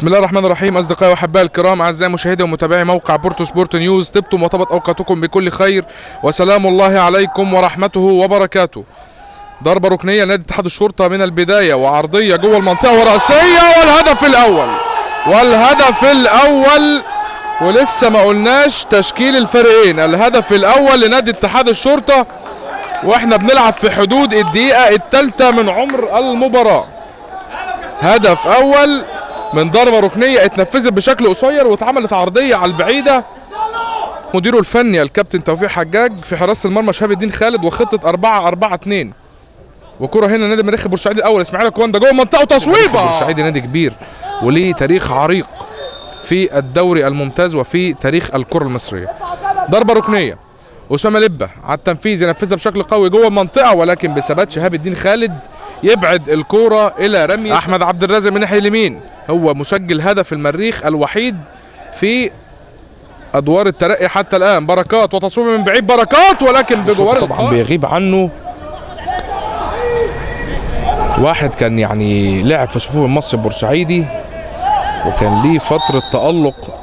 بسم الله الرحمن الرحيم. اصدقائي واحبائي الكرام، اعزائي مشاهدي ومتابعي موقع بورتو سبورت نيوز، طبتم وطابت اوقاتكم بكل خير وسلام الله عليكم ورحمته وبركاته. ضربه ركنيه نادي اتحاد الشرطه من البدايه وعرضيه جوه المنطقه وراسيه والهدف الاول ولسه ما قلناش تشكيل الفريقين. الهدف الاول لنادي اتحاد الشرطه واحنا بنلعب في حدود الدقيقه الثالثه من عمر المباراه. هدف اول من ضربه ركنيه اتنفذت بشكل قصير واتعملت عرضيه على البعيده. مديره الفني الكابتن توفيق حجاج، في حراسه المرمى شهاب الدين خالد، وخطه 4-4-2. وكره هنا نادي المريخ البورسعيدي الاول اسماعيل كواندا جوه المنطقه وتصويبه. البورسعيدي نادي كبير وليه تاريخ عريق في الدوري الممتاز وفي تاريخ الكره المصريه. ضربه ركنيه اسامه لبه على التنفيذ ينفذها بشكل قوي جوه المنطقه، ولكن بثبات شهاب الدين خالد يبعد الكوره الى رمي احمد عبد الرازق من ناحيه اليمين. هو مسجل هدف المريخ الوحيد في ادوار الترقي حتى الان. بركات وتصويب من بعيد، بركات ولكن بجوار طبعا بيغيب عنه واحد كان يعني لعب في صفوف المصري البورسعيدي وكان ليه فتره تالق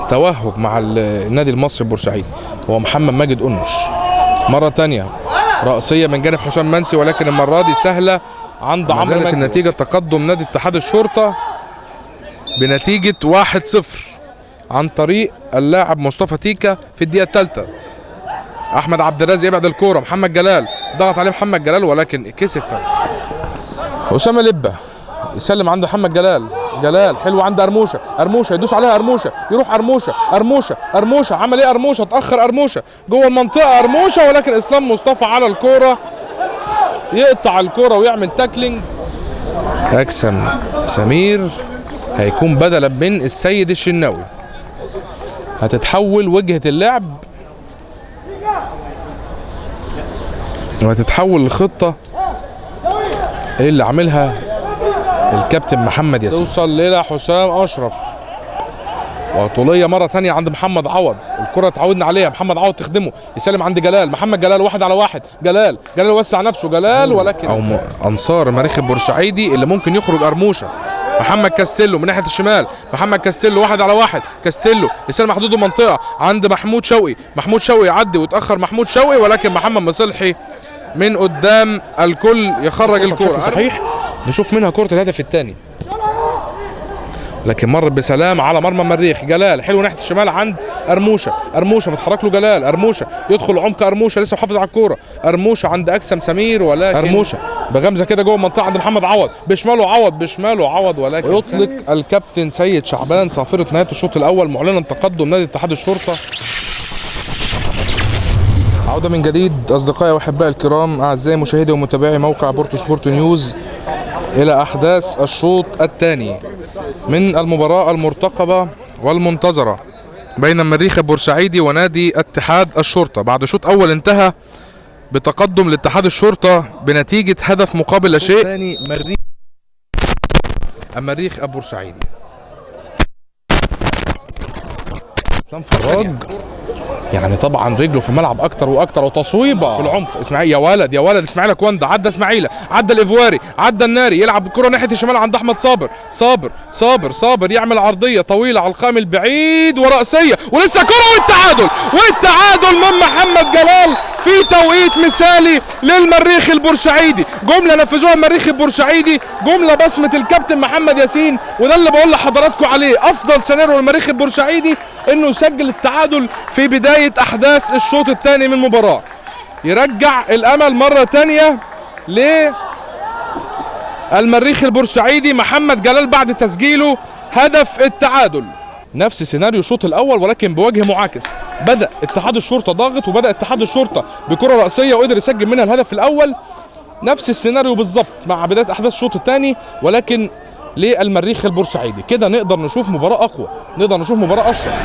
وتوهج مع النادي المصري البورسعيدي، هو محمد ماجد قنش. مره ثانيه رأسية من جانب حسام منسي، ولكن المرة دي سهلة عند عمرو ماجد. النتيجة تقدم نادي اتحاد الشرطة بنتيجة 1-0 عن طريق اللاعب مصطفى تيكا في الدقيقة الثالثة. أحمد عبد الرازق يبعد الكورة، محمد جلال ضغط عليه محمد جلال ولكن كسب. أسامة لبه يسلم عند محمد جلال، جلال حلو عند أرموشة يدوس عليها يروح أرموشة عمل ايه؟ أرموشة اتأخر، أرموشة جوه المنطقة، أرموشة ولكن إسلام مصطفى على الكورة يقطع الكورة ويعمل تاكلينج. أكسم سمير هيكون بدلا من السيد الشناوي. هتتحول وجهة اللعب وهتتحول الخطة اللي عاملها الكابتن محمد ياسين. توصل ليلى حسام اشرف وطوليه مره ثانيه عند محمد عوض. الكره اتعودنا عليها، محمد عوض تخدمه، يسلم عند جلال، محمد جلال 1-على-1، جلال وسع نفسه ولكن او انصار المريخ البورسعيدي اللي ممكن يخرج أرموشة. محمد كاستيلو من ناحيه الشمال، محمد كاستيلو 1-على-1، كاستيلو يسلم حدود المنطقه عند محمود شوقي يعدي وتاخر محمود شوقي، ولكن محمد مصلحي من قدام الكل يخرج الكره صحيح. نشوف منها كرة الهدف الثاني، لكن مرت بسلام على مرمى المريخ. جلال حلو ناحية الشمال عند أرموشة متحرك له جلال، أرموشة يدخل عمق، أرموشة لسه محافظ على الكورة، أرموشة عند أكسم سمير، ولكن أرموشة بغمزة كده جوه المنطقة عند محمد عوض، بشماله عوض ولكن يطلق الكابتن سيد شعبان صافرة نهاية الشوط الأول معلنا تقدم نادي اتحاد الشرطة. عودة من جديد أصدقائي وأحبائي الكرام، أعزائي مشاهدي ومتابعي موقع بورتو سبورت نيوز، إلى أحداث الشوط الثاني من المباراة المرتقبة والمنتظرة بين المريخ البورسعيدي ونادي اتحاد الشرطة. بعد شوط أول انتهى بتقدم لاتحاد الشرطة بنتيجة هدف مقابل لا شيء. ثاني المريخ البورسعيدي. اسلام فراج يعني طبعا رجله في الملعب اكتر واكتر، وتصويبه في العمق. اسماعيل يا ولد اسماعيل كواندا عدى اسماعيل، عدى الافواري، عدى الناري، يلعب الكره ناحيه الشمال عند احمد صابر يعمل عرضيه طويله على القائم البعيد وراسيه ولسه كره والتعادل من محمد جلال في توقيت مثالي للمريخ البورسعيدي. جمله نفذوها المريخ البورسعيدي، جمله بصمه الكابتن محمد ياسين، وده اللي بقول لحضراتكم عليه. افضل سيناريو للمريخ البورسعيدي انه يسجل التعادل في بدايه احداث الشوط الثاني من المباراه، يرجع الامل مره ثانيه للمريخ البورسعيدي. محمد جلال بعد تسجيله هدف التعادل. نفس سيناريو الشوط الاول ولكن بوجه معاكس. بدا اتحاد الشرطه ضاغط، وبدا اتحاد الشرطه بكره راسيه وقدر يسجل منها الهدف الاول. نفس السيناريو بالظبط مع بدايه احداث الشوط الثاني ولكن للمريخ البورسعيدي. كده نقدر نشوف مباراه اقوى، نقدر نشوف مباراه اشرس.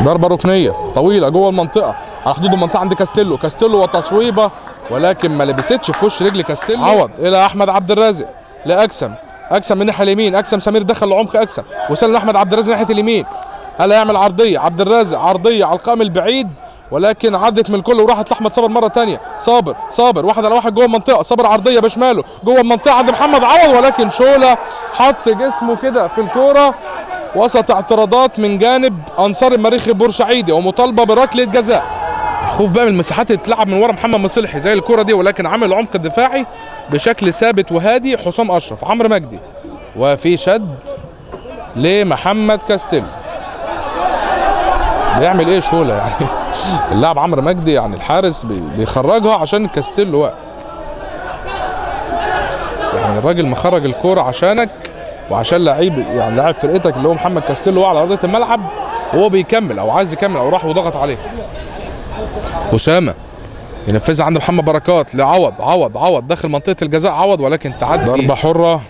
ضربه ركنيه طويله جوه المنطقه على حدود المنطقه عند كاستيلو وتصويبه ولكن ما لبستش في وش رجل كاستيلو. عوض الى احمد عبد الرازق لاكسم من الناحيه اليمين، اكسم سمير دخل لعمق وسلم احمد عبد الرازق ناحيه اليمين. هل هيعمل عرضيه؟ عبد الرازق عرضيه على القائم البعيد ولكن عدت من الكل وراحت لاحمد صابر مره ثانيه. صابر 1 على 1 جوه المنطقه. صابر عرضيه بشماله جوه المنطقه عند محمد عوض، ولكن شوله حط جسمه كده في الكوره وسط اعتراضات من جانب انصار المريخ البورسعيدي ومطالبه بركله جزاء. خوف بقى من المساحات اللي بتلعب من ورا محمد مصلحي زي الكوره دي، ولكن عامل العمق الدفاعي بشكل ثابت وهادي حسام اشرف. عمرو مجدي وفي شد لمحمد كاستيلو. بيعمل ايه شوله يعني اللاعب عمرو مجدي يعني الحارس بيخرجها عشان كاستيلو واقع. يعني الراجل مخرج الكوره عشانك وعشان لعيب يعني لاعب فرقتك اللي هو محمد كاستيلو واقع على ارضيه الملعب وهو بيكمل او عايز يكمل او راح وضغط عليه. اسامه ينفذها عند محمد بركات لعوض. عوض داخل منطقه الجزاء عوض، ولكن تعدي ضربه حره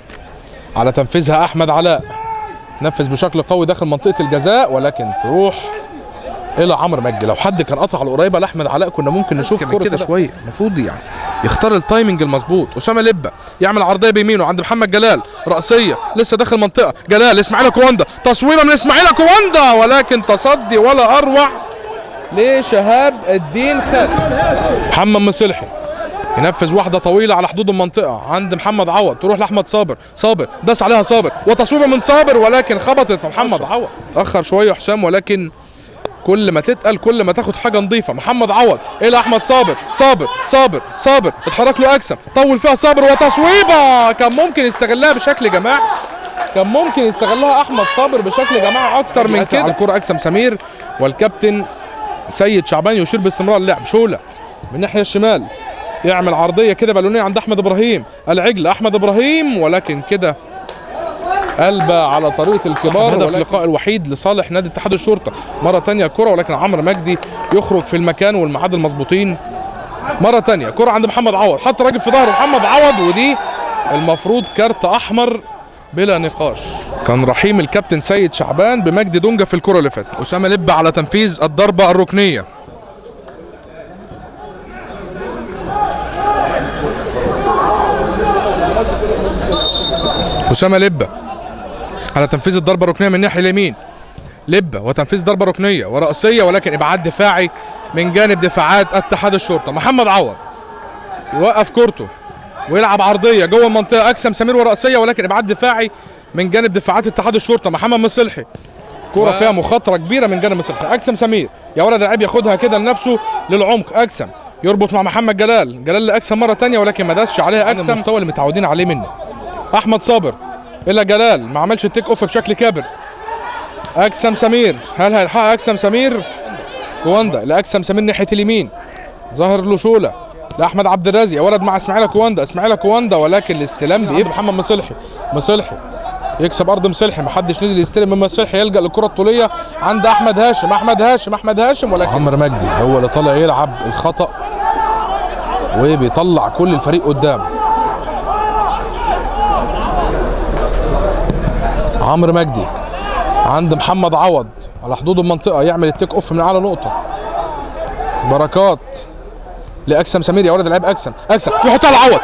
على تنفيذها احمد علاء. تنفذ بشكل قوي داخل منطقه الجزاء ولكن تروح الى عمرو مجدي. لو حد كان قطع القريبه لاحمد علاء كنا ممكن نشوف كوره كده شويه. المفروض يعني يختار التايمنج المظبوط. اسامه لبه يعمل عرضيه بيمينه عند محمد جلال، راسيه لسه داخل المنطقه. جلال اسماعيل كواندا، تصويبه من اسماعيل كواندا ولكن تصدي ولا اروع لشهاب الدين خالد. محمد مصلحي ينفذ واحده طويله على حدود المنطقه عند محمد عوض، تروح لاحمد صابر داس عليها صابر وتصويبه من صابر ولكن خبطت في محمد عوض. اخر شويه حسام، ولكن كل ما تتقل كل ما تاخد حاجه نظيفه. محمد عوض الى احمد صابر اتحرك له اكسم، طول فيها صابر وتصويبه كان ممكن يستغلها بشكل جماعي. كان ممكن يستغلها احمد صابر بشكل جماعي اكتر من كده. الكره اكسم سمير والكابتن سيد شعبان يشير باستمرار اللعب. شوله من الناحيه الشمال يعمل عرضيه كده بالونيه عند احمد ابراهيم العجل. احمد ابراهيم ولكن كده قلبه على طريقه الكبار. هدف اللقاء الوحيد لصالح نادي اتحاد الشرطه. مره ثانيه الكره ولكن عمرو مجدي يخرج في المكان والميعاد المظبوطين. مره ثانيه كره عند محمد عوض، حط راجل في ظهره محمد عوض ودي المفروض كارت احمر بلا نقاش. كان رحيم الكابتن سيد شعبان بمجدي دونجا في الكره اللي فاتت. اسامه لبه على تنفيذ الضربه الركنيه. اسامه لبه على تنفيذ الضربه الركنيه من الناحيه اليمين. لبه وتنفيذ ضربه ركنيه وراسيه ولكن ابعاد دفاعي من جانب دفاعات اتحاد الشرطه. محمد عوض يوقف كورته ويلعب عرضيه جوه المنطقه. اكسم سمير وراسيه ولكن ابعاد دفاعي من جانب دفاعات اتحاد الشرطه. محمد مصلحي كوره فيها مخاطره كبيره من جانب مصلحي. اكسم سمير يا ولد العيب ياخدها كده لنفسه للعمق. اكسم يربط مع محمد جلال لاكسم مره ثانيه ولكن ما داسش عليها اكسم المستوى اللي متعودين عليه منه. احمد صابر الى جلال ما عملش التيك اوف بشكل كابر. اكسم سمير هل هيلحق اكسم سمير؟ كواندا لاكسم سمير ناحيه اليمين، ظاهر له شوله لاحمد عبد الرازق يا ولد مع اسماعيل كواندا ولكن الاستلام بيد محمد مصلحي يكسب ارض مصلحي. ما حدش نزل يستلم من مصلحي، يلجا للكره الطوليه عند احمد هاشم ولكن عمرو مجدي هو اللي طالع يلعب الخطا وبيطلع كل الفريق قدام. عمرو مجدي عند محمد عوض على حدود المنطقه يعمل التيك اوف من اعلى نقطه. بركات لاكسم سمير يا ولد العيب. اكسم يحطها لعوض.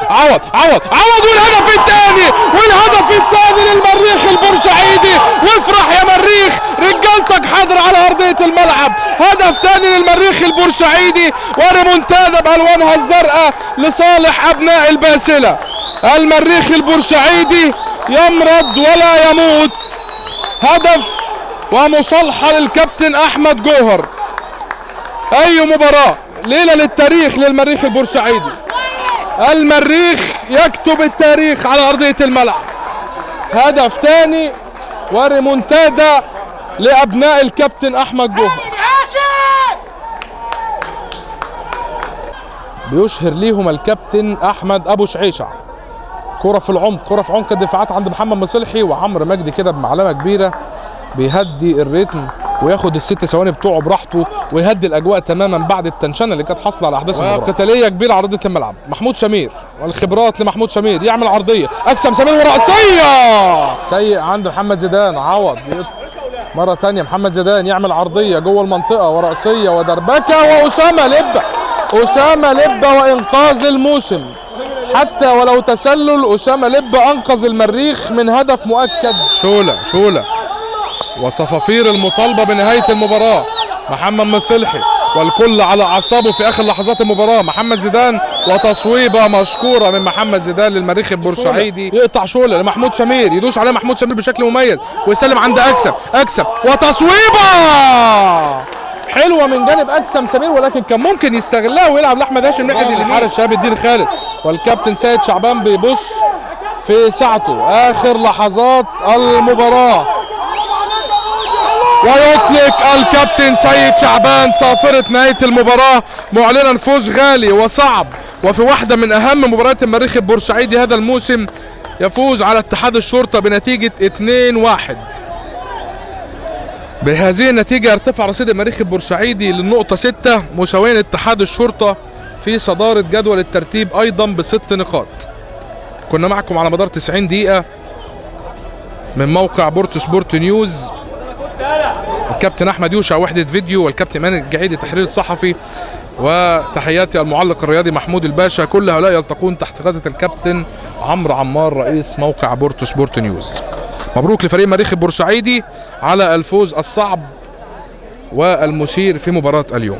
والهدف الثاني للمريخ البورسعيدي. وافرح يا مريخ، رجالتك حاضره على ارضيه الملعب. هدف ثاني للمريخ البورسعيدي وريمونتادا بالوانها الزرقاء لصالح ابناء الباسله. المريخ البورسعيدي يمرض ولا يموت. هدف ومصالحه للكابتن احمد جوهر. اي مباراه ليله للتاريخ للمريخ البورسعيدي. المريخ يكتب التاريخ على ارضيه الملعب. هدف ثاني وريمونتادا لابناء الكابتن احمد جوهر. بيشهر ليهم الكابتن احمد ابو شعيشع. كرة في عمق الدفاعات عند محمد مصلحي وعمرو مجدي كده بمعلمه كبيره بيهدي الريتم وياخد الست ثواني بتوعه براحته ويهدي الاجواء تماما بعد التنشنه اللي كانت حاصله على احداث المباراه. قتاليه كبيره على ارضيه الملعب. محمود سمير والخبرات لمحمود سمير يعمل عرضيه. اكسم سمير وراسيه سيء عند محمد زيدان. عوض مره ثانيه محمد زيدان يعمل عرضيه جوه المنطقه وراسيه ودربكه. واسامه لبه وانقاذ الموسم. حتى ولو تسلل اسامه لبه انقذ المريخ من هدف مؤكد. شوله وصفافير المطالبه بنهايه المباراه. محمد مصلحي والكل على اعصابه في اخر لحظات المباراه. محمد زيدان وتصويبه مشكوره من محمد زيدان للمريخ البورسعيدي، يقطع شوله لمحمود سمير، يدوس عليه محمود سمير بشكل مميز ويسلم عند اكسم وتصويبه حلوه من جانب اكسم سمير، ولكن كان ممكن يستغلها ويلعب لاحمد هاشم ناحيه اليمين. حارس شهاب الدين خالد والكابتن سيد شعبان بيبص في ساعته اخر لحظات المباراه، ويطلق الكابتن سيد شعبان صافرة نهاية المباراة معلنا فوز غالي وصعب، وفي واحدة من أهم مباريات المريخ البورسعيدي هذا الموسم يفوز على اتحاد الشرطة بنتيجة 2-1. بهذه النتيجة ارتفع رصيد المريخ البورسعيدي للنقطة 6 مساويا اتحاد الشرطة في صدارة جدول الترتيب أيضا ب6 نقاط. كنا معكم على مدار 90 دقيقة من موقع بورتو سبورت نيوز، الكابتن احمد يوشع وحده فيديو، والكابتن ايمان الجعيدي تحرير الصحفي، وتحياتي المعلق الرياضي محمود الباشا. كل هؤلاء يلتقون تحت قياده الكابتن عمرو عمار رئيس موقع بورتو سبورت نيوز. مبروك لفريق المريخ البورسعيدي على الفوز الصعب والمثير في مباراه اليوم.